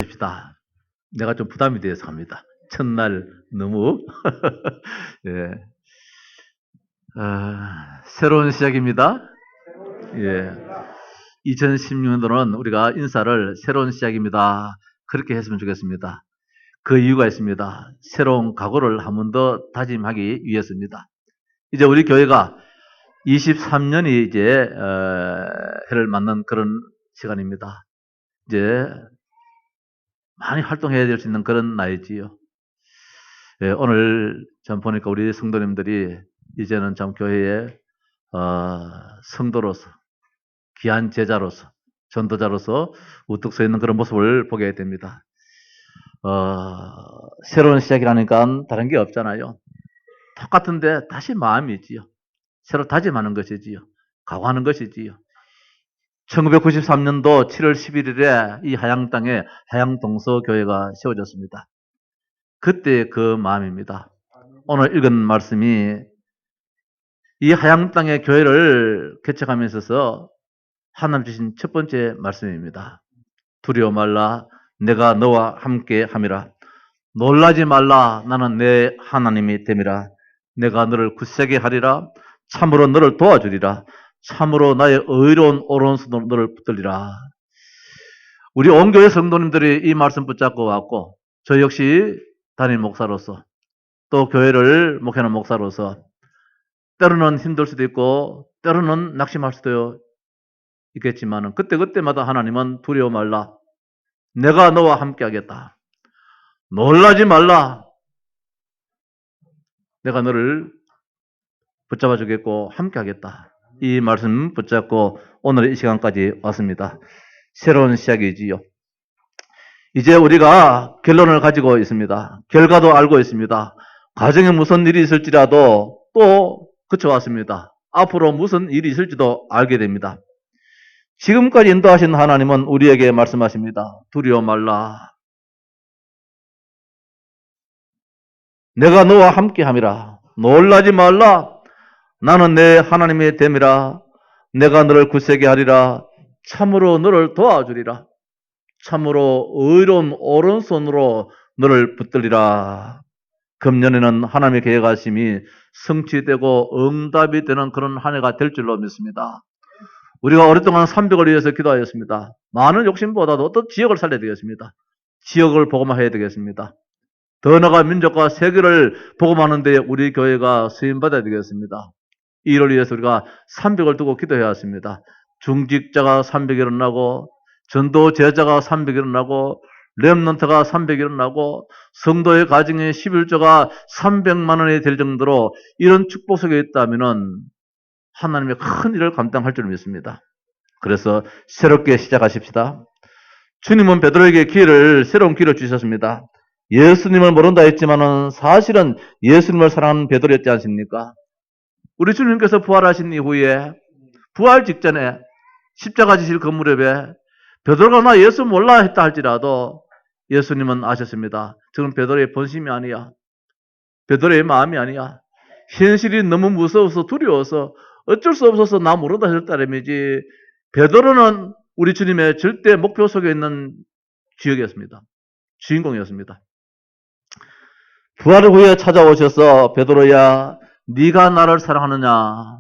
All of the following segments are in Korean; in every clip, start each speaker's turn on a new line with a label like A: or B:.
A: 합시다. 내가 좀 부담이 돼서 합니다. 첫날 너무 예. 새로운 시작입니다. 예. 2016년도는 우리가 인사를 새로운 시작입니다. 그렇게 했으면 좋겠습니다. 그 이유가 있습니다. 새로운 각오를 한 번 더 다짐하기 위해서입니다. 이제 우리 교회가 23년이 이제 해를 맞는 그런 시간입니다. 이제 많이 활동해야 될 수 있는 그런 나이지요. 예, 오늘 참 보니까 우리 성도님들이 이제는 참 교회의 성도로서, 귀한 제자로서, 전도자로서 우뚝 서 있는 그런 모습을 보게 됩니다. 새로운 시작이라니까 다른 게 없잖아요. 똑같은데 다시 마음이지요. 새로 다짐하는 것이지요. 각오하는 것이지요. 1993년도 7월 11일에 이 하양 땅에 하양동서교회가 세워졌습니다. 그때 그 마음입니다. 오늘 읽은 말씀이 이 하양 땅의 교회를 개척하면서 하나님 주신 첫 번째 말씀입니다. 두려워 말라 내가 너와 함께 함이라. 놀라지 말라 나는 내 하나님이 됨이라. 내가 너를 굳세게 하리라. 참으로 너를 도와주리라. 참으로 나의 의로운 오른손으로 너를 붙들리라. 우리 온 교회 성도님들이 이 말씀 붙잡고 왔고 저 역시 담임 목사로서 또 교회를 목회하는 목사로서 때로는 힘들 수도 있고 때로는 낙심할 수도 있겠지만 그때마다 하나님은 두려워 말라. 내가 너와 함께 하겠다. 놀라지 말라. 내가 너를 붙잡아 주겠고 함께 하겠다. 이 말씀 붙잡고 오늘 이 시간까지 왔습니다. 새로운 시작이지요. 이제 우리가 결론을 가지고 있습니다. 결과도 알고 있습니다. 가정에 무슨 일이 있을지라도 또 그쳐왔습니다. 앞으로 무슨 일이 있을지도 알게 됩니다. 지금까지 인도하신 하나님은 우리에게 말씀하십니다. 두려워 말라. 내가 너와 함께 함이라. 놀라지 말라. 나는 내 하나님의 됨이라. 내가 너를 굳세게 하리라. 참으로 너를 도와주리라. 참으로 의로운 오른손으로 너를 붙들리라. 금년에는 하나님의 계획하심이 성취되고 응답이 되는 그런 한 해가 될 줄로 믿습니다. 우리가 오랫동안 300을 위해서 기도하였습니다. 많은 욕심보다도 어떤 지역을 살려야 되겠습니다. 지역을 복음화해야 되겠습니다. 더 나아가 민족과 세계를 복음하는 데 우리 교회가 쓰임받아야 되겠습니다. 이 일을 위해서 우리가 300을 두고 기도해야 했습니다. 중직자가 300이 일어나고 전도 제자가 300이 일어나고 렘넌트가 300이 일어나고 성도의 가정의 11조가 300만 원이 될 정도로 이런 축복 속에 있다면 하나님의 큰 일을 감당할 줄 믿습니다. 그래서 새롭게 시작하십시다. 주님은 베드로에게 새로운 기회를 주셨습니다. 예수님을 모른다 했지만은 사실은 예수님을 사랑하는 베드로였지 않습니까? 우리 주님께서 부활하신 이후에 부활 직전에 십자가 지실 그 무렵에 베드로가 나 예수 몰라 했다 할지라도 예수님은 아셨습니다. 저건 베드로의 본심이 아니야. 베드로의 마음이 아니야. 현실이 너무 무서워서 두려워서 어쩔 수 없어서 나 모른다 했다라면지 베드로는 우리 주님의 절대 목표 속에 있는 지역이었습니다. 주인공이었습니다. 부활 후에 찾아오셔서 베드로야 네가 나를 사랑하느냐?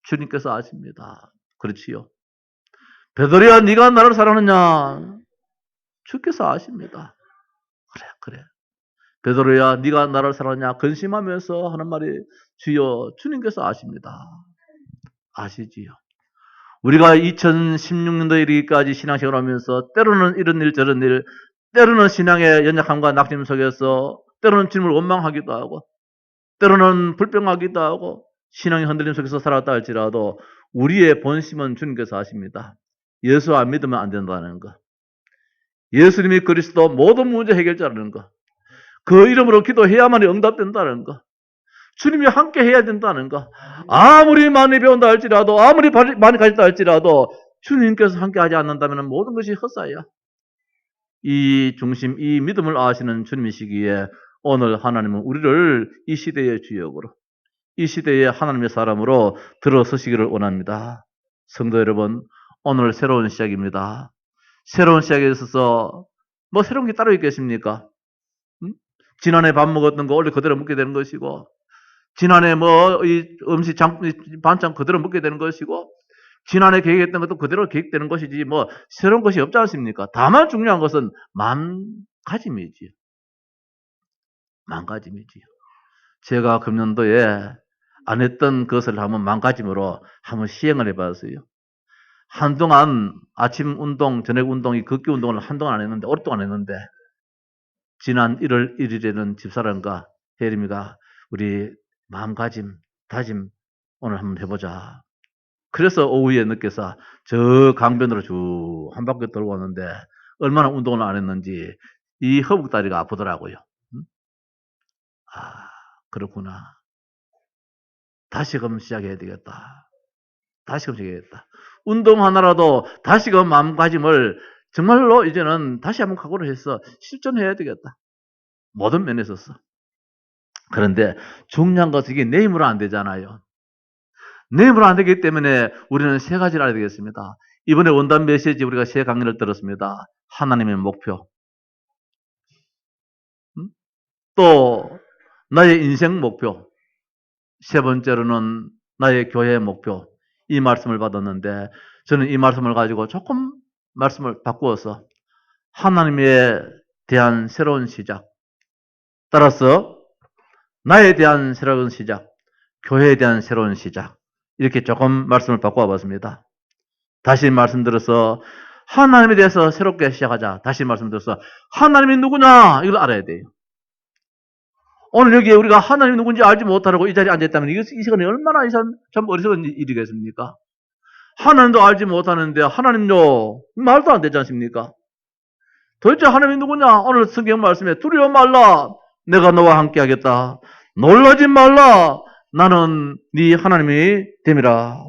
A: 주님께서 아십니다. 그렇지요. 베드로야 네가 나를 사랑하느냐? 주께서 아십니다. 그래. 베드로야 네가 나를 사랑하느냐? 근심하면서 하는 말이 주여 주님께서 아십니다. 아시지요. 우리가 2016년도에 이르기까지 신앙생활을 하면서 때로는 이런 일 저런 일 때로는 신앙의 연약함과 낙심 속에서 때로는 주님을 원망하기도 하고 때로는 불평하기도 하고 신앙의 흔들림 속에서 살았다 할지라도 우리의 본심은 주님께서 아십니다. 예수 안 믿으면 안 된다는 거. 예수님이 그리스도 모든 문제 해결자라는 거. 그 이름으로 기도해야만이 응답된다는 거. 주님이 함께 해야 된다는 거. 아무리 많이 배운다 할지라도 아무리 많이 가졌다 할지라도 주님께서 함께 하지 않는다면 모든 것이 헛사야. 이 중심, 이 믿음을 아시는 주님이시기에 오늘 하나님은 우리를 이 시대의 주역으로 이 시대의 하나님의 사람으로 들어서시기를 원합니다. 성도 여러분, 오늘 새로운 시작입니다. 새로운 시작에 있어서 뭐 새로운 게 따로 있겠습니까? 지난해 밥 먹었던 거 원래 그대로 먹게 되는 것이고, 지난해 뭐 이 음식 반찬 그대로 먹게 되는 것이고, 지난해 계획했던 것도 그대로 계획되는 것이지 뭐 새로운 것이 없지 않습니까? 다만 중요한 것은 마음가짐이지요. 마음가짐이지요. 제가 금년도에 안 했던 것을 한번 마음가짐으로 한번 시행을 해봤어요. 한동안 아침 운동, 저녁 운동, 이 걷기 운동을 한동안 안 했는데, 오랫동안 했는데, 지난 1월 1일에는 집사람과 혜림이가 우리 마음가짐, 다짐 오늘 한번 해보자. 그래서 오후에 늦게서 저 강변으로 쭉 한 바퀴 돌고 왔는데 얼마나 운동을 안 했는지 이 허벅다리가 아프더라고요. 아, 그렇구나. 다시금 시작해야 되겠다. 다시금 시작해야겠다. 운동 하나라도 다시금 마음가짐을 정말로 이제는 다시 한번 각오를 해서 실천해야 되겠다. 모든 면에 있어서. 그런데 중요한 것은 이게 내 힘으로 안 되잖아요. 내 힘으로 안 되기 때문에 우리는 세 가지를 알아야 되겠습니다. 이번에 원단 메시지 우리가 세 강의를 들었습니다. 하나님의 목표. 또 나의 인생 목표. 세 번째로는 나의 교회 목표. 이 말씀을 받았는데 저는 이 말씀을 가지고 조금 말씀을 바꾸어서 하나님에 대한 새로운 시작. 따라서 나에 대한 새로운 시작. 교회에 대한 새로운 시작. 이렇게 조금 말씀을 바꿔 봤습니다. 다시 말씀드려서 하나님에 대해서 새롭게 시작하자. 다시 말씀드려서 하나님이 누구냐 이걸 알아야 돼요. 오늘 여기에 우리가 하나님이 누군지 알지 못하고 이 자리에 앉아있다면 이 시간이 얼마나 참 어리석은 일이겠습니까? 하나님도 알지 못하는데 하나님도 말도 안 되지 않습니까? 도대체 하나님이 누구냐? 오늘 성경 말씀에 두려워 말라. 내가 너와 함께 하겠다. 놀라지 말라. 나는 네 하나님이 됨이라.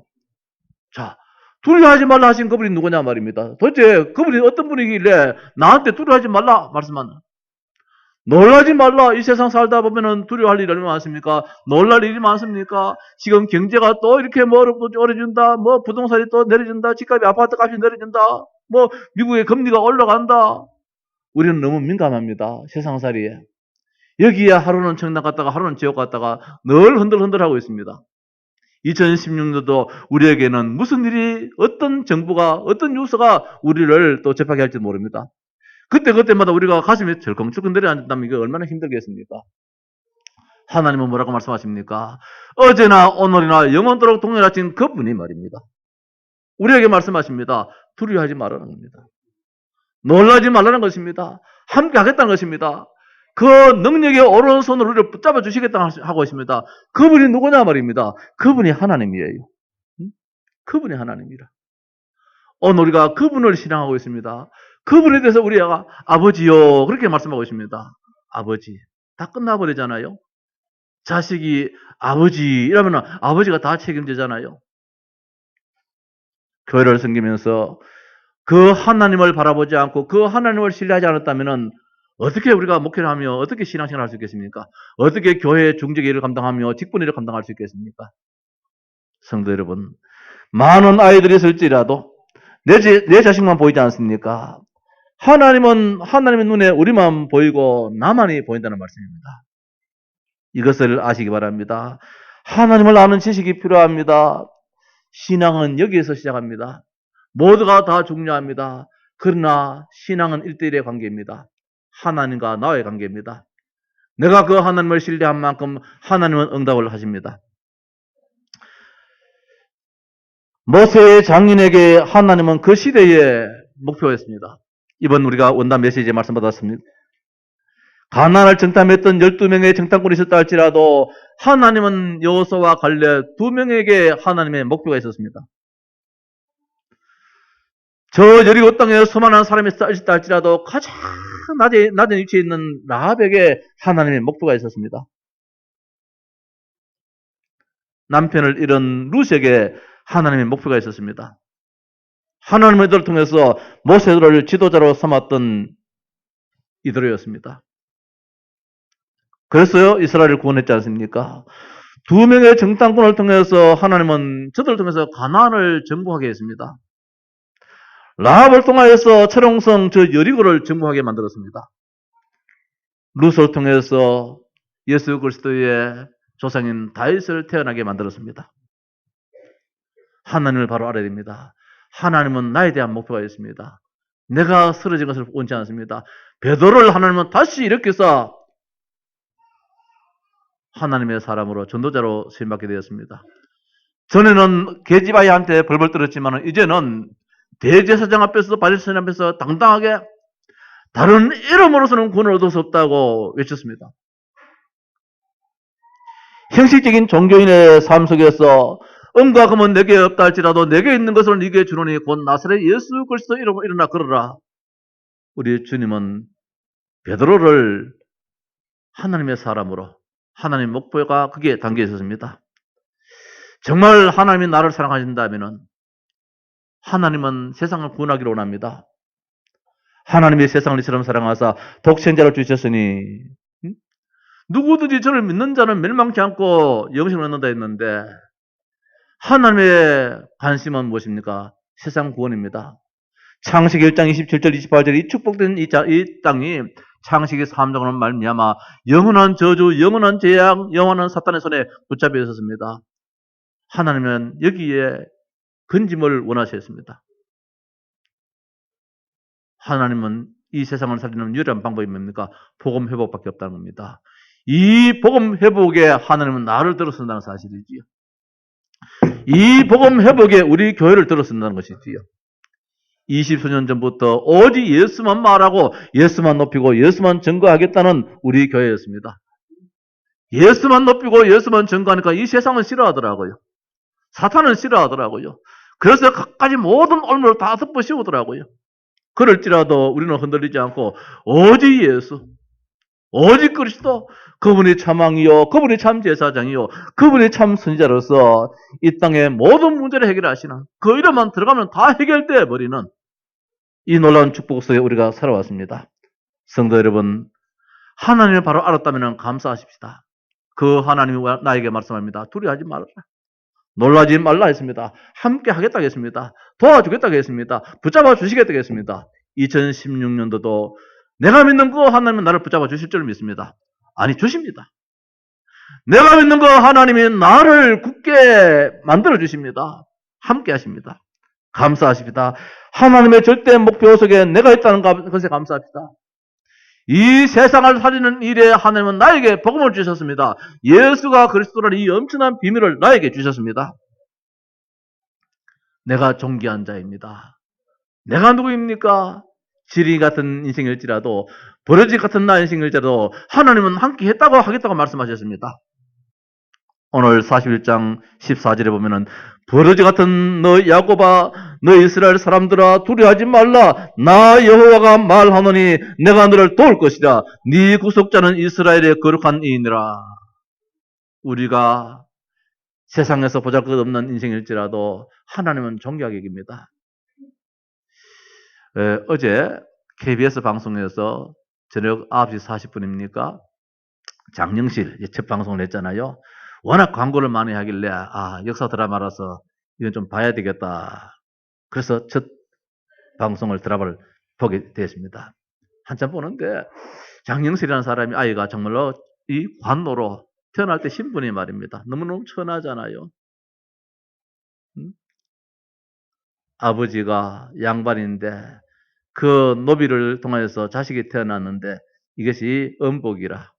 A: 자, 두려워하지 말라 하신 그분이 누구냐 말입니다. 도대체 그분이 어떤 분이길래 나한테 두려워하지 말라 말씀하는. 놀라지 말라. 이 세상 살다 보면은 두려워할 일이 얼마나 많습니까? 놀랄 일이 많습니까? 지금 경제가 또 이렇게 뭐 어려진다. 뭐 부동산이 또 내려진다. 집값이 아파트 값이 내려진다. 뭐 미국의 금리가 올라간다. 우리는 너무 민감합니다. 세상살이에. 여기에 하루는 청당 갔다가 하루는 지옥 갔다가 늘 흔들흔들하고 있습니다. 2016년도 우리에게는 무슨 일이 어떤 정부가 어떤 뉴스가 우리를 또 접하게 할지 모릅니다. 그때마다 우리가 가슴이 철컹철컹 내려앉는다면 이게 얼마나 힘들겠습니까? 하나님은 뭐라고 말씀하십니까? 어제나 오늘이나 영원토록 동일하신 그분이 말입니다. 우리에게 말씀하십니다. 두려워하지 말라는 겁니다. 놀라지 말라는 것입니다. 함께 하겠다는 것입니다. 그 능력의 오른손으로 우리를 붙잡아 주시겠다고 하고 있습니다. 그분이 누구냐 말입니다. 그분이 하나님이에요. 그분이 하나님이라. 오늘 우리가 그분을 신앙하고 있습니다. 그분에 대해서 우리가 아버지요 그렇게 말씀하고 있습니다. 아버지. 다 끝나버리잖아요. 자식이 아버지 이러면 아버지가 다 책임지잖아요. 교회를 섬기면서 그 하나님을 바라보지 않고 그 하나님을 신뢰하지 않았다면 어떻게 우리가 목회를 하며 어떻게 신앙생활을 할 수 있겠습니까? 어떻게 교회의 중직의 일을 감당하며 직분 일을 감당할 수 있겠습니까? 성도 여러분, 많은 아이들이 있을지라도 내 자식만 보이지 않습니까? 하나님의 눈에 우리만 보이고 나만이 보인다는 말씀입니다. 이것을 아시기 바랍니다. 하나님을 아는 지식이 필요합니다. 신앙은 여기에서 시작합니다. 모두가 다 중요합니다. 그러나 신앙은 1:1의 관계입니다. 하나님과 나의 관계입니다. 내가 그 하나님을 신뢰한 만큼 하나님은 응답을 하십니다. 모세의 장인에게 하나님은 그 시대의 목표였습니다. 이번 우리가 원단 메시지에 말씀 받았습니다. 가나안을 정탐했던 12명의 정탐꾼이 있었다 할지라도 하나님은 여호수아와 갈렙 2명에게 하나님의 목표가 있었습니다. 저 여리고 땅에 수많은 사람이 있었다 할지라도 가장 낮은 위치에 있는 라합에게 하나님의 목표가 있었습니다. 남편을 잃은 룻에게 하나님의 목표가 있었습니다. 하나님의 이들을 통해서 모세를 지도자로 삼았던 이들이었습니다. 그래서 이스라엘을 구원했지 않습니까? 2명의 정탐꾼을 통해서 하나님은 저들을 통해서 가나안을 정복하게 했습니다. 라합을 통하여서 철옹성 저 여리고를 정복하게 만들었습니다. 루스를 통해서 예수 그리스도의 조상인 다윗을 태어나게 만들었습니다. 하나님을 바로 알아야 됩니다. 하나님은 나에 대한 목표가 있습니다. 내가 쓰러진 것을 원치 않습니다. 베드로를 하나님은 다시 일으켜서 하나님의 사람으로 전도자로 쓰임받게 되었습니다. 전에는 계집아이한테 벌벌 떨었지만 이제는 대제사장 앞에서 바리새인 앞에서 당당하게 다른 이름으로서는 구원을 얻을 수 없다고 외쳤습니다. 형식적인 종교인의 삶 속에서 음과 금은 내게 없다 할지라도 내게 있는 것을 네게 주노니 곧 나사렛 예수 그리스도 이름으로 일어나 걸어라. 우리 주님은 베드로를 하나님의 사람으로 하나님의 목표가 그게 담겨 있었습니다. 정말 하나님이 나를 사랑하신다면 하나님은 세상을 구원하기를 원합니다. 하나님이 세상을 이처럼 사랑하사 독생자를 주셨으니 누구든지 저를 믿는 자는 멸망치 않고 영생을 얻는다 했는데 하나님의 관심은 무엇입니까? 세상 구원입니다. 창세기 1장 27절 28절 이 축복된 이 땅이 창세기 3장으로 말미암아 영원한 저주, 영원한 재앙, 영원한 사탄의 손에 붙잡혀 있었습니다. 하나님은 여기에 건짐을 원하셨습니다. 하나님은 이 세상을 살리는 유일한 방법이 뭡니까? 복음 회복밖에 없다는 겁니다. 이 복음 회복에 하나님은 나를 들어선다는 사실이지요. 이 복음 회복에 우리 교회를 들어선다는 것이지요. 20수년 전부터 오직 예수만 말하고 예수만 높이고 예수만 증거하겠다는 우리 교회였습니다. 예수만 높이고 예수만 증거하니까 이 세상은 싫어하더라고요. 사탄은 싫어하더라고요. 그래서 갖가지 모든 올무를 다 덮어씌우더라고요. 그럴지라도 우리는 흔들리지 않고 오직 예수, 오직 그리스도, 그분이 참 왕이요, 그분이 참 제사장이요, 그분이 참 선지자로서 이 땅의 모든 문제를 해결하시는 그 이름만 들어가면 다 해결돼 버리는 이 놀라운 축복 속에 우리가 살아왔습니다. 성도 여러분, 하나님을 바로 알았다면 감사하십시다. 그 하나님이 나에게 말씀합니다. 두려워하지 말아라. 놀라지 말라 했습니다. 함께 하겠다고 했습니다. 도와주겠다고 했습니다. 붙잡아 주시겠다고 했습니다. 2016년도도 내가 믿는 그 하나님은 나를 붙잡아 주실 줄 믿습니다. 아니, 주십니다. 내가 믿는 그 하나님이 나를 굳게 만들어 주십니다. 함께 하십니다. 감사하십니다. 하나님의 절대 목표 속에 내가 있다는 것에 감사합니다. 이 세상을 살리는 일에 하나님은 나에게 복음을 주셨습니다. 예수가 그리스도라는 이 엄청난 비밀을 나에게 주셨습니다. 내가 존귀한 자입니다. 내가 누구입니까? 지리 같은 인생일지라도 버러지 같은 나 인생일지라도 하나님은 함께 했다고 하겠다고 말씀하셨습니다. 오늘 41장 14절에 보면은 버러지 같은 너 야곱아 너 이스라엘 사람들아 두려워하지 말라 나 여호와가 말하노니 내가 너를 도울 것이라 네 구속자는 이스라엘의 거룩한 이이니라. 우리가 세상에서 보잘것없는 인생일지라도 하나님은 존귀하게 여깁니다. 어제 KBS 방송에서 저녁 9시 40분입니까? 장영실 첫 방송을 했잖아요. 워낙 광고를 많이 하길래 역사 드라마라서 이건 좀 봐야 되겠다. 그래서 첫 방송을 드라마를 보게 됐습니다. 한참 보는데 장영실이라는 사람이 아이가 정말로 이 관노로 태어날 때 신분이 말입니다. 너무너무 천하잖아요. 아버지가 양반인데 그 노비를 통해서 자식이 태어났는데 이것이 은복이라.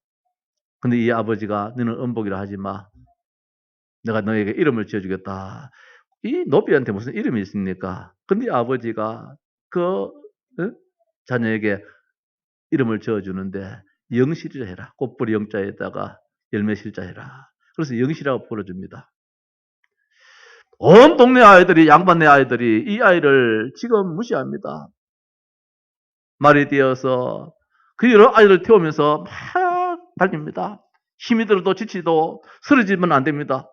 A: 근데 이 아버지가 너는 은복이라 하지 마. 내가 너에게 이름을 지어주겠다. 이 노비한테 무슨 이름이 있습니까? 근데 아버지가 그 자녀에게 이름을 지어주는데 영실이라 해라. 꽃뿌리 영자에다가 열매실자 해라. 그래서 영실이라고 불러줍니다. 온 동네 아이들이 양반네 아이들이 이 아이를 지금 무시합니다. 말이 되어서 그 여러 아이를 태우면서 막 달립니다. 힘이 들어도 지치도 쓰러지면 안 됩니다.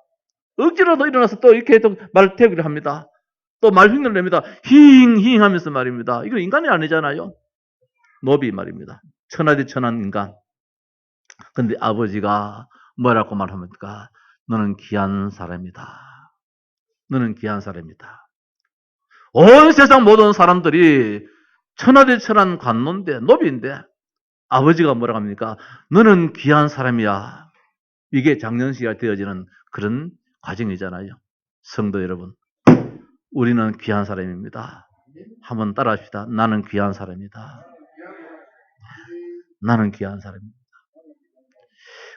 A: 억지로도 일어나서 또 이렇게 또 말 태우기를 합니다. 또 말 흉내를 냅니다. 힝힝 하면서 말입니다. 이거 인간이 아니잖아요. 노비 말입니다. 천하디 천한 인간. 근데 아버지가 뭐라고 말합니까? 너는 귀한 사람이다. 너는 귀한 사람이다. 온 세상 모든 사람들이 천하대 천한 관노인데, 노비인데, 아버지가 뭐라고 합니까? 너는 귀한 사람이야. 이게 장년시가 되어지는 그런 과정이잖아요. 성도 여러분, 우리는 귀한 사람입니다. 한번 따라합시다. 나는 귀한 사람이다. 나는 귀한 사람입니다.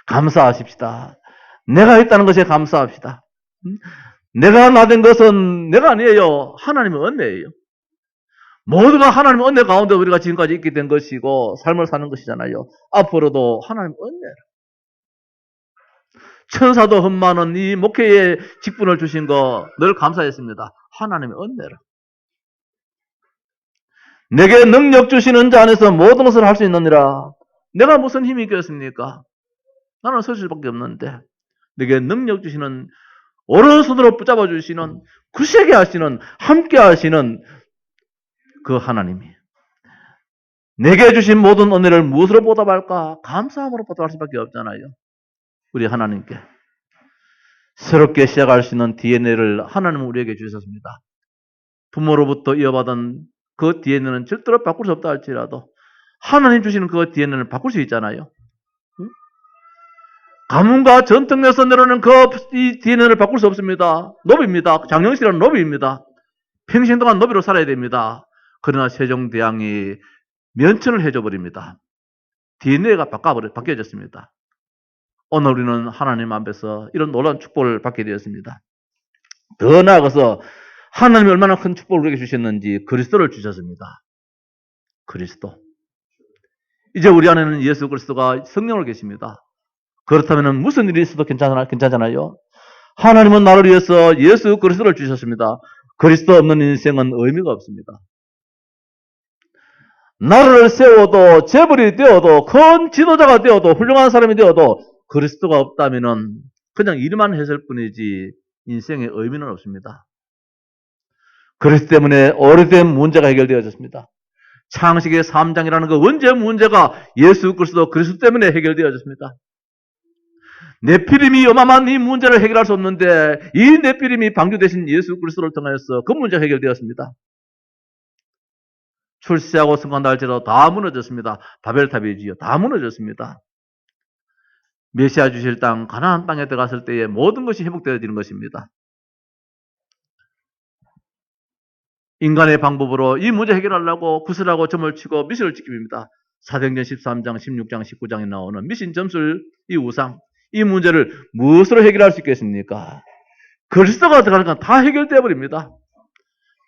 A: 감사하십시다. 내가 있다는 것에 감사합시다. 내가 나된 것은 내가 아니에요. 하나님의 은혜예요. 모두가 하나님의 은혜 가운데 우리가 지금까지 있게 된 것이고 삶을 사는 것이잖아요. 앞으로도 하나님의 은혜로. 천사도 흠많은 이 목회의 직분을 주신 거 늘 감사했습니다. 하나님의 은혜로. 내게 능력 주시는 자 안에서 모든 것을 할 수 있느니라. 내가 무슨 힘이 있겠습니까? 나는 설 수밖에 없는데 내게 능력 주시는 오른손으로 붙잡아 주시는 굳세게 하시는 함께 하시는 그 하나님이 내게 주신 모든 은혜를 무엇으로 보답할까? 감사함으로 보답할 수밖에 없잖아요. 우리 하나님께 새롭게 시작할 수 있는 DNA를 하나님은 우리에게 주셨습니다. 부모로부터 이어받은 그 DNA는 절대로 바꿀 수 없다 할지라도 하나님 주시는 그 DNA를 바꿀 수 있잖아요. 가문과 전통에서 내려오는 이 DNA를 바꿀 수 없습니다. 노비입니다. 장영실은 노비입니다. 평생 동안 노비로 살아야 됩니다. 그러나 세종대왕이 면천을 해줘버립니다. DNA가 바뀌어졌습니다. 오늘 우리는 하나님 앞에서 이런 놀라운 축복을 받게 되었습니다. 더 나아가서 하나님이 얼마나 큰 축복을 우리에게 주셨는지 그리스도를 주셨습니다. 그리스도. 이제 우리 안에는 예수 그리스도가 성령으로 계십니다. 그렇다면 무슨 일이 있어도 괜찮잖아요. 하나님은 나를 위해서 예수 그리스도를 주셨습니다. 그리스도 없는 인생은 의미가 없습니다. 나를 세워도 재벌이 되어도 큰 지도자가 되어도 훌륭한 사람이 되어도 그리스도가 없다면 그냥 일만 했을 뿐이지 인생의 의미는 없습니다. 그렇기 때문에 오래된 문제가 해결되어졌습니다. 창세기 3장이라는 그 원죄 문제가 예수 그리스도 때문에 해결되어졌습니다. 네피림이 어마어마한 이 문제를 해결할 수 없는데 이 네피림이 방주 대신 예수 그리스도를 통해서 그 문제가 해결되었습니다. 출세하고 성공한다 할지라도 다 무너졌습니다. 바벨탑이지요. 다 무너졌습니다. 메시아 주실 땅 가나안 땅에 들어갔을 때에 모든 것이 회복되어지는 것입니다. 인간의 방법으로 이 문제 해결하려고 구슬하고 점을 치고 미신을 지킵니다. 사도행전 13장, 16장, 19장에 나오는 미신 점술 이 우상 이 문제를 무엇으로 해결할 수 있겠습니까? 그리스도가 들어가니까 다 해결되어 버립니다.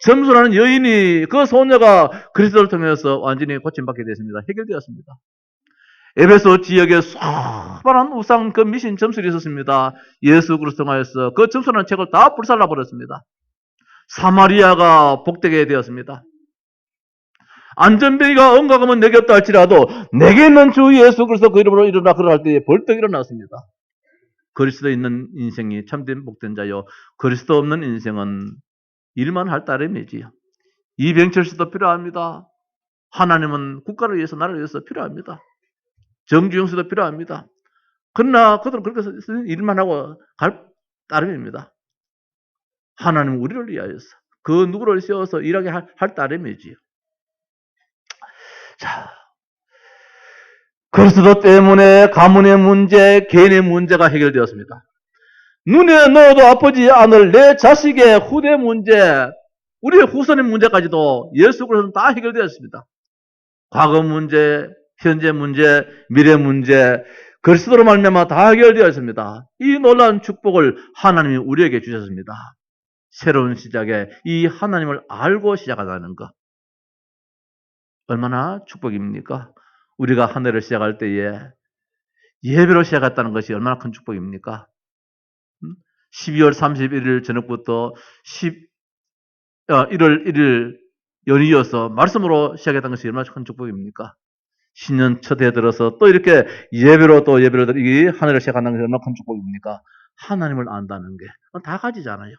A: 점술하는 여인이 그 소녀가 그리스도를 통해서 완전히 고침받게 됐습니다. 해결되었습니다. 에베소 지역에 수많은 우상 그 미신 점술이 있었습니다. 예수 그리스도 통하여서 그 점술하는 책을 다 불살라 버렸습니다. 사마리아가 복되게 되었습니다. 안전뱅이가 엉가금은 내게 없다 할지라도 내게 있는 주 예수 그리스도 그 이름으로 일어나 그러할 때에 벌떡 일어났습니다. 그리스도 있는 인생이 참된 복된 자요. 그리스도 없는 인생은 일만 할 따름이지요. 이병철 씨도 필요합니다. 하나님은 국가를 위해서 나라를 위해서 필요합니다. 정주영 씨도 필요합니다. 그러나 그들은 그렇게 일만 하고 갈 따름입니다. 하나님은 우리를 위하여서 그 누구를 세워서 일하게 할 따름이지요. 자, 그리스도 때문에 가문의 문제, 개인의 문제가 해결되었습니다. 눈에 넣어도 아프지 않을 내 자식의 후대 문제, 우리의 후손의 문제까지도 예수 그리스도는 다 해결되었습니다. 과거 문제, 현재 문제, 미래 문제, 그리스도로 말미암아 다 해결되었습니다. 이 놀라운 축복을 하나님이 우리에게 주셨습니다. 새로운 시작에 이 하나님을 알고 시작하자는 것. 얼마나 축복입니까? 우리가 한 해를 시작할 때에 예배로 시작했다는 것이 얼마나 큰 축복입니까? 12월 31일 저녁부터 1월 1일 연이어서 말씀으로 시작했다는 것이 얼마나 큰 축복입니까? 신년 첫 해 들어서 또 이렇게 예배로 또 예배를 이 한 해를 시작한다는 것이 얼마나 큰 축복입니까? 하나님을 안다는 게 다 가지잖아요.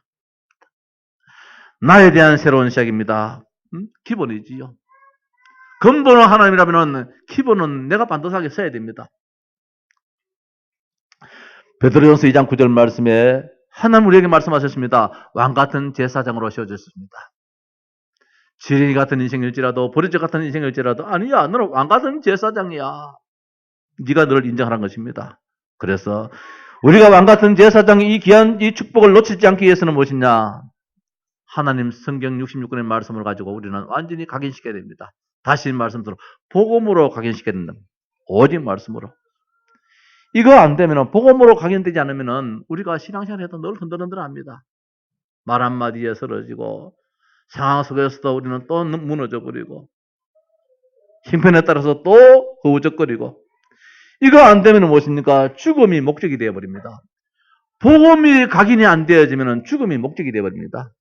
A: 나에 대한 새로운 시작입니다. 기본이지요. 근본은 하나님이라면 기본은 내가 반드시 써야 됩니다. 베드로전서 2장 9절 말씀에 하나님 우리에게 말씀하셨습니다. 왕같은 제사장으로 세워졌습니다. 지린이 같은 인생일지라도 버리지 같은 인생일지라도 아니야, 너는 왕 같은 제사장이야. 네가 너를 인정하라는 것입니다. 그래서 우리가 왕 같은 제사장이 이 귀한 이 축복을 놓치지 않기 위해서는 무엇이냐? 하나님 성경 66권의 말씀을 가지고 우리는 완전히 각인시켜야 됩니다. 다시 말씀대로 복음으로 각인시켜야 된다. 오직 말씀으로. 이거 안 되면 복음으로 각인되지 않으면 우리가 신앙생활 해도 늘 흔들흔들합니다. 말 한마디에 쓰러지고 상황 속에서도 우리는 또 무너져 버리고 형편에 따라서 또 허우적거리고 이거 안 되면 무엇입니까? 죽음이 목적이 되어버립니다. 복음이 각인이 안 되어지면 죽음이 목적이 되어버립니다.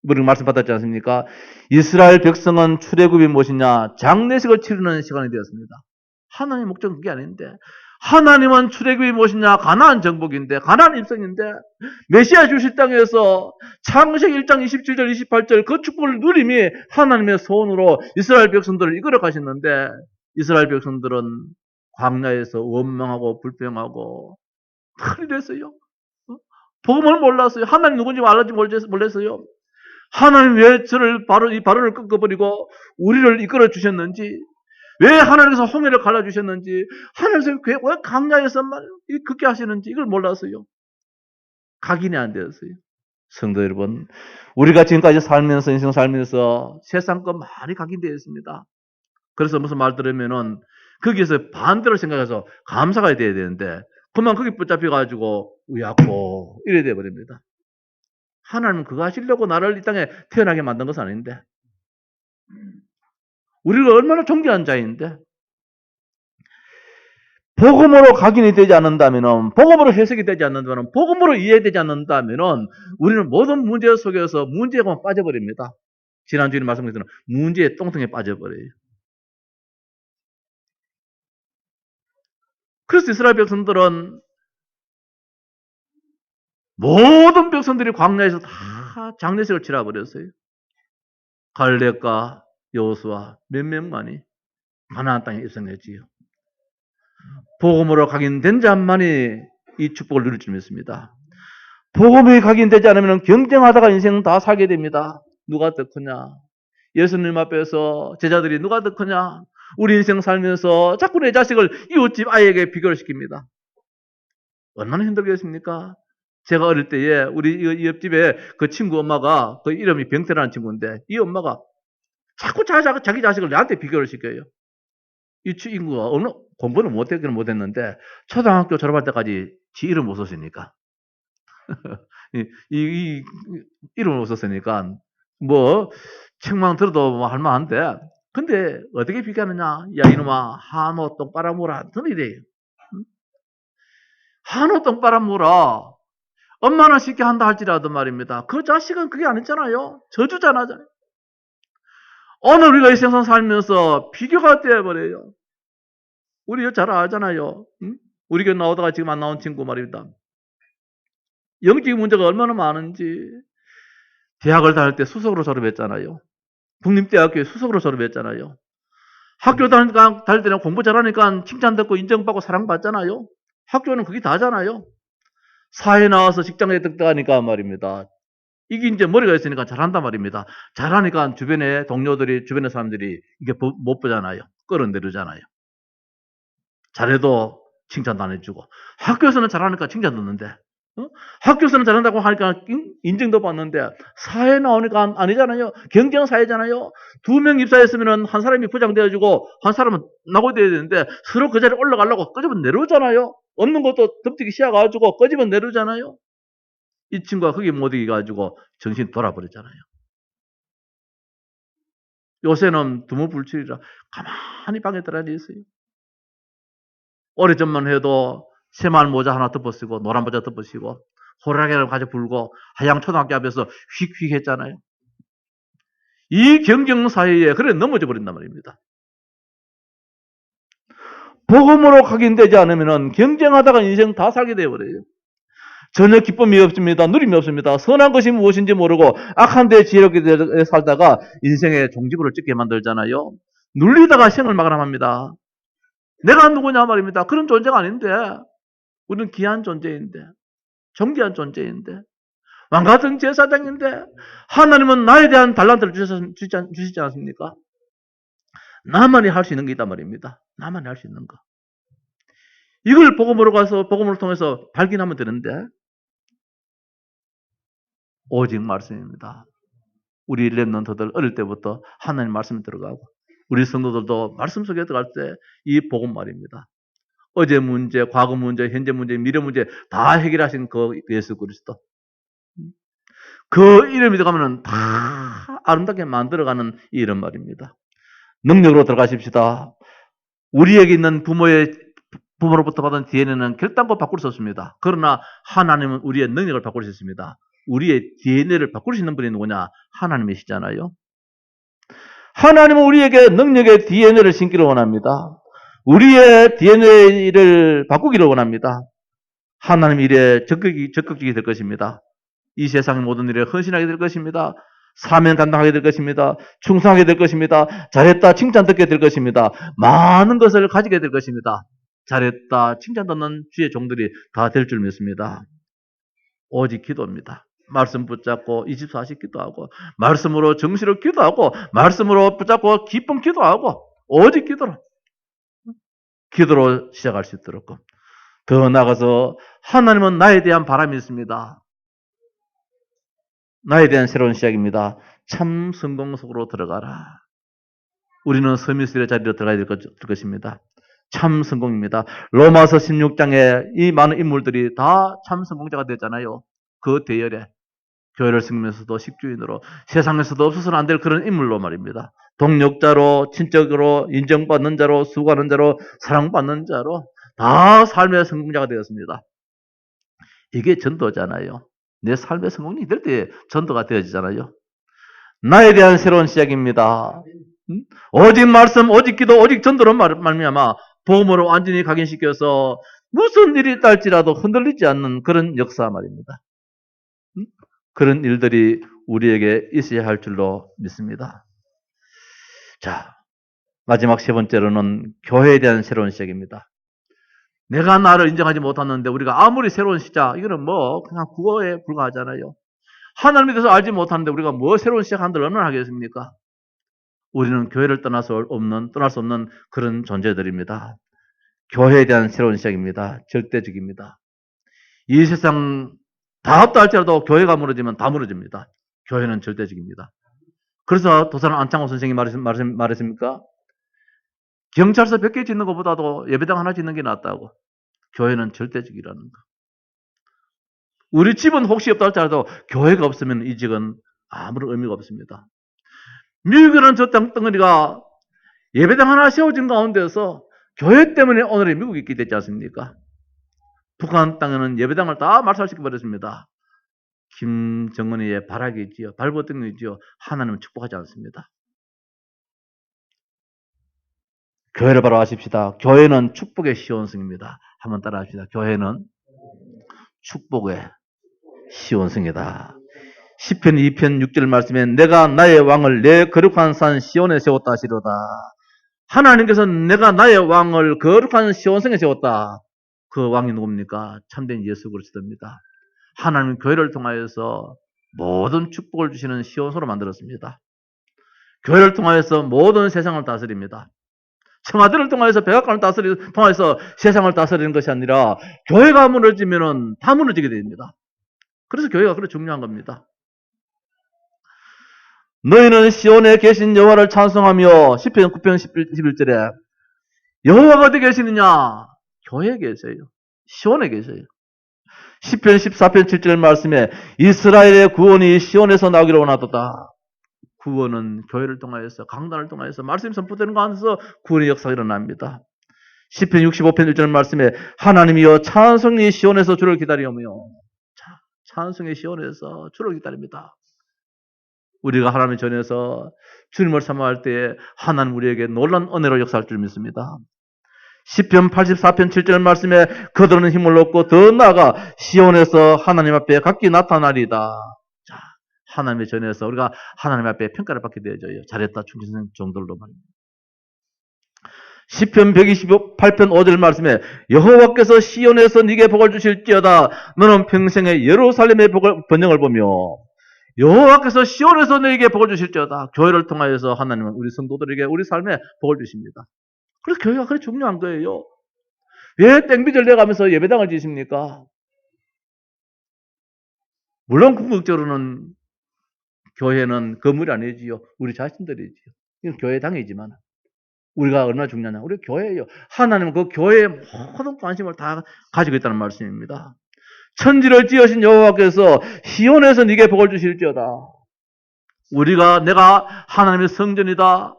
A: 우리가 말씀 받았지 않습니까? 이스라엘 백성은 출애굽이 무엇이냐? 장례식을 치르는 시간이 되었습니다. 하나님의 목적은 그게 아닌데 하나님은 출애굽이 무엇이냐? 가나안 정복인데 가나안 입성인데 메시아 주실 땅에서 창세기 1장 27절 28절 그 축복을 누림이 하나님의 소원으로 이스라엘 백성들을 이끌어 가셨는데 이스라엘 백성들은 광야에서 원망하고 불평하고 큰일 됐어요. 복음을 몰랐어요. 하나님 누군지 알았지 몰랐어요. 하나님 왜 저를 이 발언을 끊어버리고 우리를 이끌어 주셨는지, 왜 하나님께서 홍해를 갈라주셨는지, 하나님께서 왜 강야에서만 그렇게 하시는지 이걸 몰랐어요. 각인이 안 되었어요. 성도 여러분, 우리가 지금까지 살면서 인생 살면서 세상 것 많이 각인되어 있습니다. 그래서 무슨 말 들으면은 거기에서 반대로 생각해서 감사가 돼야 되는데 그만 거기 붙잡혀가지고 우약고 이래 돼버립니다. 하나님은 그거 하시려고 나를 이 땅에 태어나게 만든 것은 아닌데 우리가 얼마나 존귀한 자인데 복음으로 각인이 되지 않는다면, 복음으로 해석이 되지 않는다면, 복음으로 이해되지 않는다면 우리는 모든 문제 속에서 문제에만 빠져버립니다. 지난주에 말씀드린 문제의 똥통에 빠져버려요. 그래서 이스라엘 백성들은 모든 백성들이 광야에서 다 장례식을 치러버렸어요. 갈렙과 여호수아 몇 명만이 가나안 땅에 입성했지요. 복음으로 각인된 자만이 이 축복을 누릴 줄 믿습니다. 복음이 각인되지 않으면 경쟁하다가 인생 다 살게 됩니다. 누가 더 크냐? 예수님 앞에서 제자들이 누가 더 크냐? 우리 인생 살면서 자꾸 내 자식을 이웃집 아이에게 비교를 시킵니다. 얼마나 힘들겠습니까? 제가 어릴 때에 우리 옆집에 그 친구 엄마가 그 이름이 병태라는 친구인데 이 엄마가 자꾸 자기 자식을 나한테 비교를 시켜요. 이 친구가 어느 공부는 못했는데 초등학교 졸업할 때까지 지 이름 못 썼으니까 이 이름을 못 썼으니까 뭐 책만 들어도 뭐 할만한데 근데 어떻게 비교하느냐? 야 이놈아 한호 똑바로 물어 그런 이래요. 한호 똑바로 물어. 엄마는 쉽게 한다 할지라도 말입니다. 그 자식은 그게 아니잖아요. 저주잖아요. 오늘 우리가 이 세상 살면서 비교가 되어버려요. 우리 잘 알잖아요. 응? 우리 교회 나오다가 지금 안 나온 친구 말입니다. 영적인 문제가 얼마나 많은지. 대학을 다닐 때 수석으로 졸업했잖아요. 국립대학교에 수석으로 졸업했잖아요. 학교 다닐 때는 공부 잘하니까 칭찬받고 인정받고 사랑받잖아요. 학교는 그게 다잖아요. 사회 나와서 직장에 득득하니까 말입니다. 이게 이제 머리가 있으니까 잘한단 말입니다. 잘하니까 주변에 동료들이, 주변의 사람들이 이게 못 보잖아요. 끌어내리잖아요. 잘해도 칭찬도 안 해주고. 학교에서는 잘하니까 칭찬 듣는데, 학교에서는 잘한다고 하니까 인정도 받는데, 사회 나오니까 아니잖아요. 경쟁 사회잖아요. 2명 입사했으면 한 사람이 부장되어주고, 한 사람은 낙오되어야 되는데, 서로 그 자리에 올라가려고 끄집어 내려오잖아요. 없는 것도 덤뜨기 시작해가지고 끄집어 내려오잖아요. 이 친구가 거기 못 이겨가지고 정신 돌아버렸잖아요. 요새는 두무불출이라 가만히 방에 들어앉아 있어요. 오래전만 해도 새말 모자 하나 덮어쓰고 노란 모자 덮어쓰고 호랑이를 가져 불고 하양 초등학교 앞에서 휙휙 했잖아요. 이 경쟁 사회에 그래 넘어져 버린단 말입니다. 복음으로 각인되지 않으면 경쟁하다가 인생 다 살게 되어버려요. 전혀 기쁨이 없습니다. 누림이 없습니다. 선한 것이 무엇인지 모르고 악한 데 지혜롭게 살다가 인생의 종지부를 찍게 만들잖아요. 눌리다가 생을 마감합니다. 내가 누구냐 말입니다. 그런 존재가 아닌데 우리는 귀한 존재인데 존귀한 존재인데 왕같은 제사장인데 하나님은 나에 대한 달란트를 주시지 않습니까? 나만이 할 수 있는 게 있단 말입니다. 나만이 할 수 있는 거. 이걸 복음을 통해서 발견하면 되는데 오직 말씀입니다. 우리 렘넌트들 어릴 때부터 하나님 말씀이 들어가고 우리 성도들도 말씀 속에 들어갈 때 이 복음 말입니다. 어제 문제, 과거 문제, 현재 문제, 미래 문제 다 해결하신 그 예수 그리스도. 그 이름이 들어가면 다 아름답게 만들어가는 이 이름 말입니다. 능력으로 들어가십시다. 우리에게 있는 부모로부터 받은 DNA는 결단코 바꿀 수 없습니다. 그러나 하나님은 우리의 능력을 바꿀 수 있습니다. 우리의 DNA를 바꿀 수 있는 분이 누구냐? 하나님이시잖아요. 하나님은 우리에게 능력의 DNA를 심기를 원합니다. 우리의 DNA를 바꾸기를 원합니다. 하나님 일에 적극적이 될 것입니다. 이 세상의 모든 일에 헌신하게 될 것입니다. 사명 감당하게 될 것입니다. 충성하게 될 것입니다. 잘했다 칭찬 듣게 될 것입니다. 많은 것을 가지게 될 것입니다. 잘했다 칭찬 듣는 주의 종들이 다 될 줄 믿습니다. 오직 기도입니다. 말씀 붙잡고 24시 기도하고 말씀으로 정시로 기도하고 말씀으로 붙잡고 기쁨 기도하고 오직 기도로 시작할 수 있도록 더 나아가서 하나님은 나에 대한 바람이 있습니다. 나에 대한 새로운 시작입니다. 참 성공 속으로 들어가라. 우리는 서미스의 자리로 들어가야 될 것입니다. 참 성공입니다. 로마서 16장에 이 많은 인물들이 다 참 성공자가 됐잖아요. 그 대열에 교회를 섬기면서도 식주인으로 세상에서도 없어서는 안 될 그런 인물로 말입니다. 동력자로 친척으로 인정받는 자로 수고하는 자로 사랑받는 자로 다 삶의 성공자가 되었습니다. 이게 전도잖아요. 내 삶의 성공이 될 때 전도가 되어지잖아요. 나에 대한 새로운 시작입니다. 오직 말씀, 오직 기도, 오직 전도로 말미암아 복음으로 완전히 각인시켜서 무슨 일이 있달지라도 흔들리지 않는 그런 역사 말입니다. 그런 일들이 우리에게 있어야 할 줄로 믿습니다. 자, 마지막 세 번째로는 교회에 대한 새로운 시작입니다. 내가 나를 인정하지 못하는데 우리가 아무리 새로운 시작, 이거는 뭐 그냥 국어에 불과하잖아요. 하나님에 대해서 알지 못하는데 우리가 뭐 새로운 시작한들 얼마나 하겠습니까? 우리는 교회를 떠날 수 없는 그런 존재들입니다. 교회에 대한 새로운 시작입니다. 절대적입니다. 이 세상 다 없다 할지라도 교회가 무너지면 다 무너집니다. 교회는 절대적입니다. 그래서 도사는 안창호 선생님이 말했습니까? 경찰서 100개 짓는 것보다도 예배당 하나 짓는 게 낫다고. 교회는 절대적이라는 거. 우리 집은 혹시 없다 할지라도 교회가 없으면 이 집은 아무런 의미가 없습니다. 미국이라는 저 땅덩어리가 예배당 하나 세워진 가운데서 교회 때문에 오늘의 미국이 있게 됐지 않습니까? 북한 땅에는 예배당을 다 말살시켜버렸습니다. 김정은이의 발악이지요. 발버둥이지요. 하나님은 축복하지 않습니다. 교회를 바로 아십시다. 교회는 축복의 시온성입니다. 한번 따라 합시다. 교회는 축복의 시온성이다. 시편 2편 6절 말씀에 내가 나의 왕을 내 거룩한 산 시온에 세웠다 하시로다. 하나님께서 내가 나의 왕을 거룩한 시온성에 세웠다. 그 왕이 누굽니까? 참된 예수 그리스도입니다. 하나님은 교회를 통하여서 모든 축복을 주시는 시온소로 만들었습니다. 교회를 통하여서 모든 세상을 다스립니다. 청와대를 통하여서 백악관을 통하여서 세상을 다스리는 것이 아니라 교회가 무너지면 다 무너지게 됩니다. 그래서 교회가 그렇게 중요한 겁니다. 너희는 시온에 계신 여호와를 찬송하며 시편 9편 11절에 여호와가 어디 계시느냐? 교회에 계세요. 시온에 계세요. 시편 14편 7절 말씀에 이스라엘의 구원이 시온에서 나오기를 원하도다. 구원은 교회를 통하여서 강단을 통하여서 말씀이 선포되는 가운데서 구원의 역사가 일어납니다. 시편 65편 1절 말씀에 하나님이여 찬송이 시온에서 주를 기다리오며 찬송이 시온에서 주를 기다립니다. 우리가 하나님의 전에서 주님을 사모할 때에 하나님 우리에게 놀라운 은혜로 역사할 줄 믿습니다. 시편 84편 7절 말씀에 그들은 힘을 얻고 더 나아가 시온에서 하나님 앞에 각기 나타나리다. 자, 하나님의 전에서 우리가 하나님 앞에 평가를 받게 되어져요. 잘했다 충신성 정도로 말입니다. 시편 128편 5절 말씀에 여호와께서 시온에서 네게 복을 주실지어다. 너는 평생에 예루살렘의 번영을 보며 여호와께서 시온에서 너에게 복을 주실지어다. 교회를 통하여서 하나님은 우리 성도들에게 우리 삶에 복을 주십니다. 그래서 교회가 그렇게 중요한 거예요. 왜 땡비를 내가면서 예배당을 지십니까? 물론 궁극적으로는 교회는 건물이 아니지요. 우리 자신들이지요. 이건 교회당이지만 우리가 얼마나 중요하냐. 우리 교회예요. 하나님은 그 교회에 모든 관심을 다 가지고 있다는 말씀입니다. 천지를 지으신 여호와께서 시온에서 네게 복을 주실지어다. 내가 하나님의 성전이다.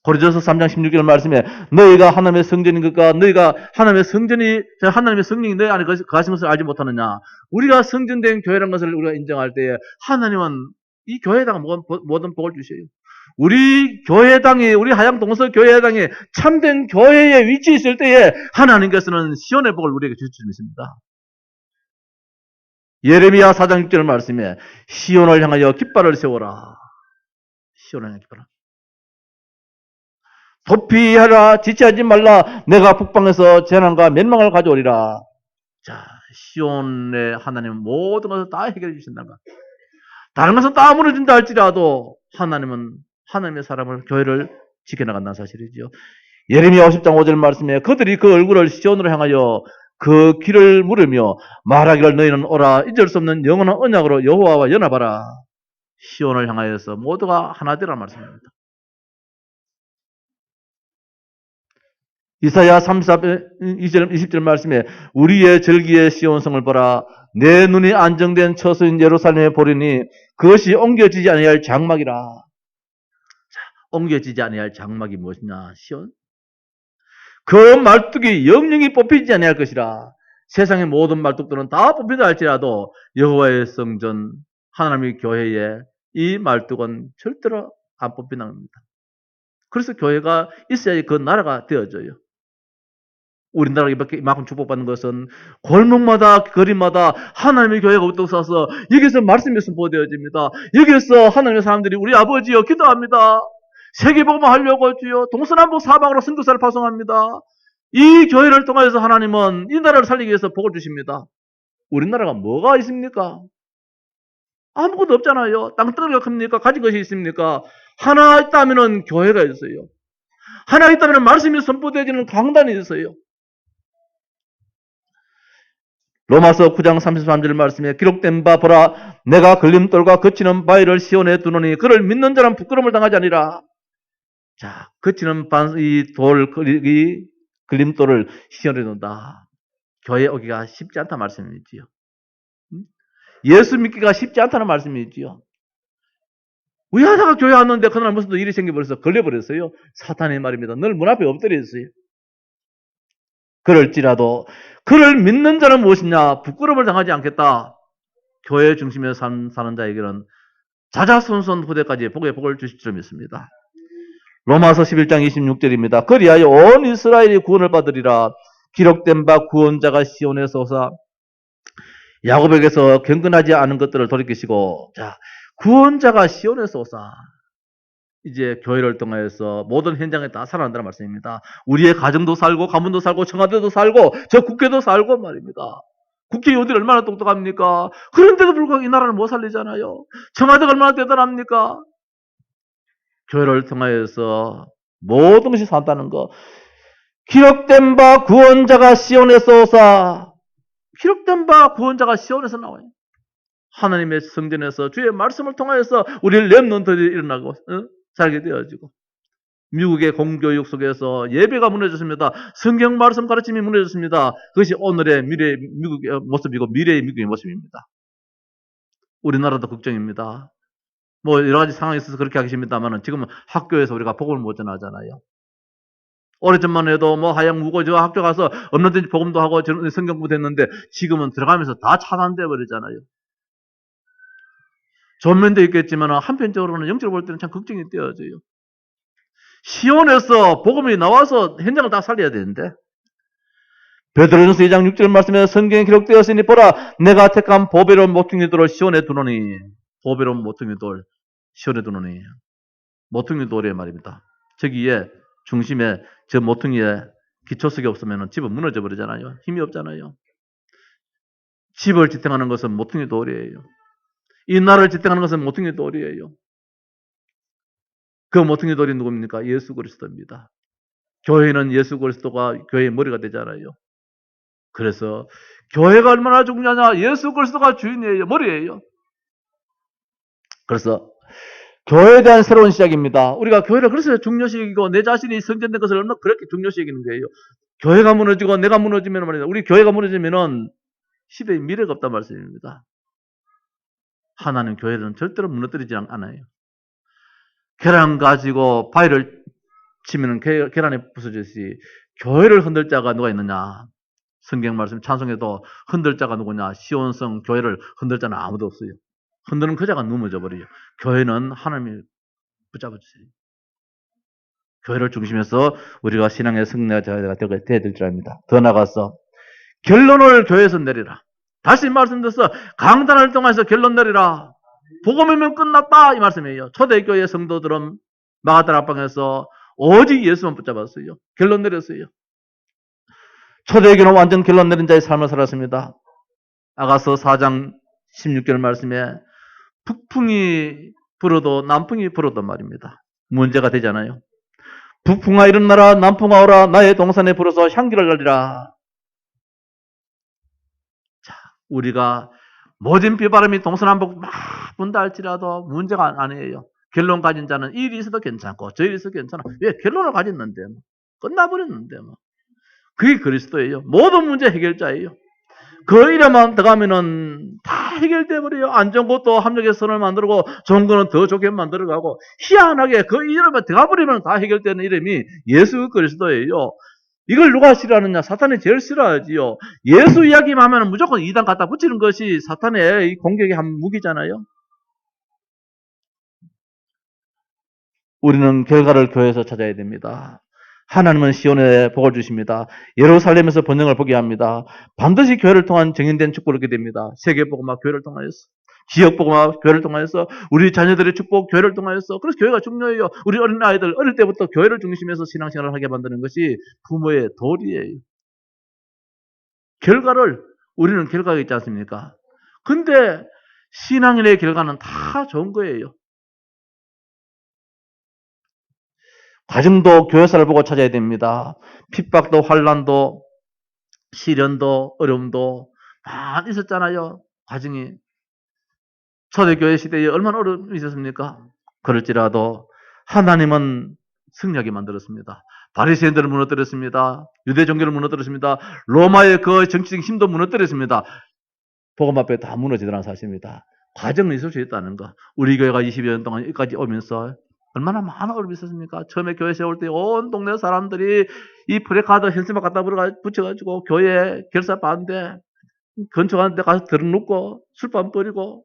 A: 고린도서 3장 16절 말씀에 너희가 하나님의 성전인 것과 너희가 하나님의 성전이 하나님의 성령이 너희 안에 거하신 것을 알지 못하느냐. 우리가 성전된 교회라는 것을 우리가 인정할 때에 하나님은 이 교회에다가 모든 복을 주셔요. 우리 교회당이 우리 하양 동서 교회당이 참된 교회에 위치해 있을 때에 하나님께서는 시온의 복을 우리에게 주실 줄 믿습니다. 예레미야 4장 6절 말씀에 시온을 향하여 깃발을 세워라. 시온을 향하여 깃발을. 도피하라, 지체하지 말라. 내가 북방에서 재난과 멸망을 가져오리라. 자, 시온의 하나님은 모든 것을 다 해결해 주신다는 것. 다른 것은 다 무너진다 할지라도 하나님은 하나님의 사람을 교회를 지켜나간다는 사실이지요. 예레미야 50장 5절 말씀에 그들이 그 얼굴을 시온으로 향하여 그 길을 물으며 말하기를 너희는 오라 잊을 수 없는 영원한 언약으로 여호와와 연합하라. 시온을 향하여서 모두가 하나 되라는 말씀입니다. 이사야 34편 20절 말씀에 우리의 절기의 시온성을 보라. 내 눈이 안정된 처소인 예루살렘에 보리니 그것이 옮겨지지 아니할 장막이라. 자, 옮겨지지 아니할 장막이 무엇이냐? 시온. 그 말뚝이 영영이 뽑히지 아니할 것이라. 세상의 모든 말뚝들은 다 뽑힌다 할지라도 여호와의 성전 하나님의 교회에 이 말뚝은 절대로 안 뽑힌다는 겁니다. 그래서 교회가 있어야 그 나라가 되어져요. 우리나라가 이만큼 축복받는 것은 골목마다 거리마다 하나님의 교회가 우뚝 서서 여기서 말씀이 선포되어집니다. 여기서 하나님의 사람들이 우리 아버지여 기도합니다. 세계복음을 하려고 주여 동서남북 사방으로 선교사를 파송합니다. 이 교회를 통해서 하나님은 이 나라를 살리기 위해서 복을 주십니다. 우리나라가 뭐가 있습니까? 아무것도 없잖아요. 땅덩어리가 큽니까? 가진 것이 있습니까? 하나 있다면 교회가 있어요. 하나 있다면 말씀이 선포되어지는 강단이 있어요. 로마서 9장 33절 말씀에 기록된 바 보라 내가 걸림돌과 거치는 바위를 시온에 두노니 그를 믿는 자는 부끄러움을 당하지 아니라. 자, 거치는 이 걸림돌을 시온에 둔다. 교회 오기가 쉽지 않다 말씀이지요. 예수 믿기가 쉽지 않다는 말씀이지요. 우야다가 교회 왔는데 그날 무슨 또 일이 생겨버려서 걸려버렸어요. 사탄의 말입니다. 늘 문 앞에 엎드려있어요. 그럴지라도 그를 믿는 자는 무엇이냐? 부끄러움을 당하지 않겠다. 교회 중심에서 사는 자에게는 자자손손 후대까지 복을 주실 줄 믿습니다. 로마서 11장 26절입니다. 그리하여 온 이스라엘이 구원을 받으리라. 기록된 바 구원자가 시온에서 오사 야곱에게서 경건하지 않은 것들을 돌이키시고. 자, 구원자가 시온에서 오사. 이제 교회를 통해서 모든 현장에 다 살아난다는 말씀입니다. 우리의 가정도 살고 가문도 살고 청와대도 살고 저 국회도 살고 말입니다. 국회의원들이 얼마나 똑똑합니까? 그런데도 불구하고 이 나라를 못 살리잖아요. 청와대가 얼마나 대단합니까? 교회를 통해서 모든 것이 산다는 거. 기록된 바 구원자가 시온에서 오사. 기록된 바 구원자가 시온에서 나와요. 하나님의 성전에서 주의 말씀을 통해서 우리 렘넌트들이 일어나고 살게 되어지고. 미국의 공교육 속에서 예배가 무너졌습니다. 성경 말씀 가르침이 무너졌습니다. 그것이 오늘의 미래의 미국의 모습이고 미래의 미국의 모습입니다. 우리나라도 걱정입니다. 뭐 여러 가지 상황이 있어서 그렇게 하겠습니다만 지금은 학교에서 우리가 복음을 못 전하잖아요. 오래전만 해도 뭐 하양 무고 저 학교 가서 없는데 복음도 하고 성경 공부도 했는데 지금은 들어가면서 다 차단돼 버리잖아요. 좋은 면도 있겠지만 한편적으로는 영적으로 볼 때는 참 걱정이 되어져요. 시온에서 복음이 나와서 현장을 다 살려야 되는데. 베드로전서 2장 6절 말씀에 성경에 기록되었으니 보라 내가 택한 보배로운 모퉁이 돌을 시온에 두노니. 보배로운 모퉁이 돌 시온에 두노니. 모퉁이 돌의 말입니다. 저기에 중심에 저 모퉁이에 기초석이 없으면 집은 무너져 버리잖아요. 힘이 없잖아요. 집을 지탱하는 것은 모퉁이 돌이에요. 이 나라를 지탱하는 것은 모퉁이 돌이에요. 그 모퉁이 돌이 누굽니까? 예수 그리스도입니다. 교회는 예수 그리스도가 교회의 머리가 되잖아요. 그래서 교회가 얼마나 중요하냐? 예수 그리스도가 주인이에요. 머리예요. 그래서 교회에 대한 새로운 시작입니다. 우리가 교회를 그래서 중요시 여기고 내 자신이 성전된 것을 얼마나 그렇게 중요시 여기는 거예요. 교회가 무너지고 내가 무너지면 말이야. 우리 교회가 무너지면은 시대에 미래가 없단 말씀입니다. 하나님 교회는 절대로 무너뜨리지 않아요. 계란 가지고 바위를 치면은 계란이 부서지듯이 교회를 흔들 자가 누가 있느냐? 성경 말씀 찬송에도 흔들 자가 누구냐? 시온성 교회를 흔들 자는 아무도 없어요. 흔드는 그 자가 넘어져 버려요. 교회는 하나님이 붙잡아 주세요. 교회를 중심해서 우리가 신앙의 승리자가 되어야 될 줄 압니다. 더 나아가서 결론을 교회에서 내리라. 다시 말씀드려서 강단을 통해서 결론 내리라. 복음이면 끝났다 이 말씀이에요. 초대교회 성도들은 마가다라 앞방에서 오직 예수만 붙잡았어요. 결론 내렸어요. 초대교회는 완전 결론 내린 자의 삶을 살았습니다. 아가서 4장 16절 말씀에 북풍이 불어도 남풍이 불어도 말입니다. 문제가 되잖아요. 북풍아 일어나라 남풍아 오라 나의 동산에 불어서 향기를 날리라. 자, 우리가 모진 비바람이 동서남북 막 분다 할지라도 문제가 아니에요. 결론 가진 자는 이 일이 있어도 괜찮고 저 일이 있어도 괜찮아. 왜? 결론을 가졌는데 뭐. 끝나버렸는데 뭐. 그게 그리스도예요. 모든 문제 해결자예요. 그 일에만 들어가면은 다 해결돼 버려요. 안 좋은 것도 합력의 선을 만들고 좋은 거는 더 좋게 만들어가고 희한하게 그 이름에 들어가 버리면 다 해결되는 이름이 예수 그리스도예요. 이걸 누가 싫어하느냐? 사탄이 제일 싫어하지요. 예수 이야기만 하면 무조건 이단 갖다 붙이는 것이 사탄의 공격의 한 무기잖아요. 우리는 결과를 교회에서 찾아야 됩니다. 하나님은 시온에 복을 주십니다. 예루살렘에서 번영을 보게 합니다. 반드시 교회를 통한 정인된 축복을 얻게 됩니다. 세계복음화 교회를 통하여서, 지역복음화 교회를 통하여서, 우리 자녀들의 축복 교회를 통하여서. 그래서 교회가 중요해요. 우리 어린아이들 어릴 때부터 교회를 중심해서 신앙생활을 하게 만드는 것이 부모의 도리예요. 결과를 우리는 결과가 있지 않습니까? 근데 신앙인의 결과는 다 좋은 거예요. 가정도 교회사를 보고 찾아야 됩니다. 핍박도 환난도 시련도 어려움도 많이 있었잖아요. 가정이. 초대교회 시대에 얼마나 어려움이 있었습니까? 그럴지라도 하나님은 승리하게 만들었습니다. 바리새인들을 무너뜨렸습니다. 유대 종교를 무너뜨렸습니다. 로마의 그 정치적 힘도 무너뜨렸습니다. 복음 앞에 다 무너지더라는 사실입니다. 과정은 있을 수 있다는 거. 우리 교회가 20여 년 동안 여기까지 오면서 얼마나 많은 어려움이 있었습니까? 처음에 교회 세울 때 온 동네 사람들이 이 프레카드 현수막 갖다 붙여가지고 교회 결사 받는데 건축하는 데 가서 들어눕고 술밥 버리고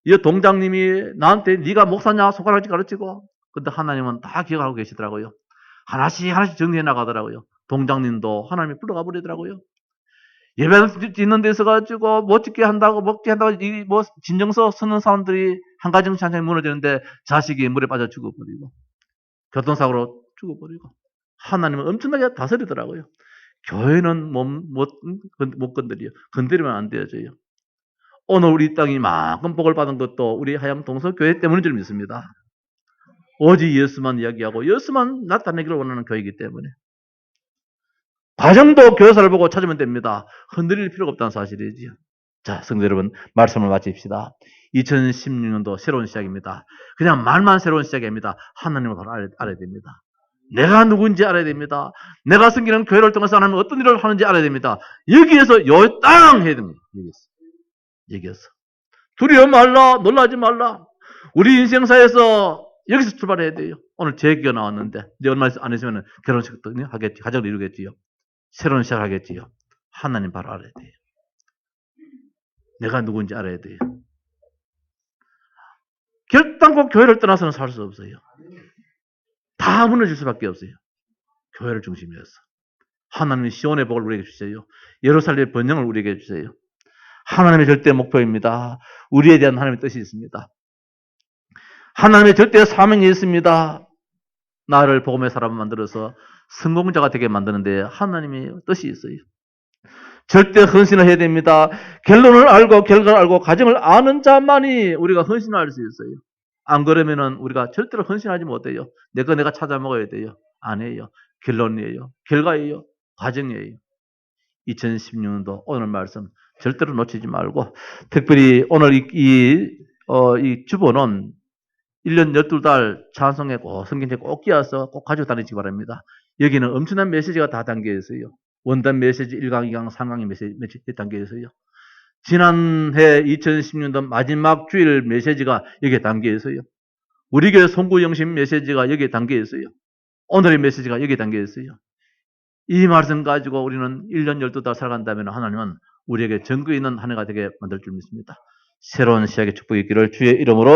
A: 이 동장님이 나한테 네가 목사냐 손가락질 가르치고 근데 하나님은 다 기억하고 계시더라고요. 하나씩 정리해 나가더라고요. 동장님도 하나님이 불러가 버리더라고요. 예배 짓는 데 있어가지고 먹게 한다고 뭐 진정서 쓰는 사람들이 한 가정씩 한 가정 무너지는데 자식이 물에 빠져 죽어버리고 교통사고로 죽어버리고 하나님은 엄청나게 다스리더라고요. 교회는 못 건드려요. 건드리면 안 되어져요. 오늘 우리 땅이 이만큼 복을 받은 것도 우리 하양 동서교회 때문인 줄 믿습니다. 오직 예수만 이야기하고 예수만 나타내기를 원하는 교회이기 때문에 과정도 교회사를 보고 찾으면 됩니다. 흔들릴 필요가 없다는 사실이지요. 자, 성도 여러분, 말씀을 마칩시다. 2016년도 새로운 시작입니다. 그냥 말만 새로운 시작이 아닙니다. 하나님을 바로 알아야 됩니다. 내가 누군지 알아야 됩니다. 내가 섬기는 교회를 통해서 하나님 어떤 일을 하는지 알아야 됩니다. 여기에서 요땅 해야 됩니다. 여기에서. 두려워 말라, 놀라지 말라. 우리 인생사에서 여기서 출발해야 돼요. 오늘 제 얘기가 나왔는데 이제 얼마 안 있으면 결혼식도 하겠지, 가정을 이루겠지요. 새로운 시작을 하겠지요. 하나님 바로 알아야 돼요. 내가 누군지 알아야 돼요. 결단코 교회를 떠나서는 살 수 없어요. 다 무너질 수밖에 없어요. 교회를 중심이어서. 하나님이 시온의 복을 우리에게 주세요. 예루살렘의 번영을 우리에게 주세요. 하나님의 절대 목표입니다. 우리에 대한 하나님의 뜻이 있습니다. 하나님의 절대 사명이 있습니다. 나를 복음의 사람 만들어서 성공자가 되게 만드는데 하나님의 뜻이 있어요. 절대 헌신을 해야 됩니다. 결론을 알고 결과를 알고 과정을 아는 자만이 우리가 헌신할 수 있어요. 안 그러면은 우리가 절대로 헌신하지 못해요. 내가 찾아 먹어야 돼요. 아니에요. 결론이에요. 결과예요. 과정이에요. 2016년도 오늘 말씀 절대로 놓치지 말고, 특별히 오늘 이 주보는 1년 12달 찬송에 성경책 꼭 끼워서 꼭 가지고 다니시기 바랍니다. 여기는 엄청난 메시지가 다 담겨 있어요. 원단 메시지 1강, 2강, 3강의 메시지 담겨 있어요. 지난해 2010년도 마지막 주일 메시지가 여기에 담겨 있어요. 우리 교회 송구영신 메시지가 여기에 담겨 있어요. 오늘의 메시지가 여기에 담겨 있어요. 이 말씀 가지고 우리는 1년 12달 살아간다면 하나님은 우리에게 증거 있는 한 해가 되게 만들 줄 믿습니다. 새로운 시작의 축복이 있기를 주의 이름으로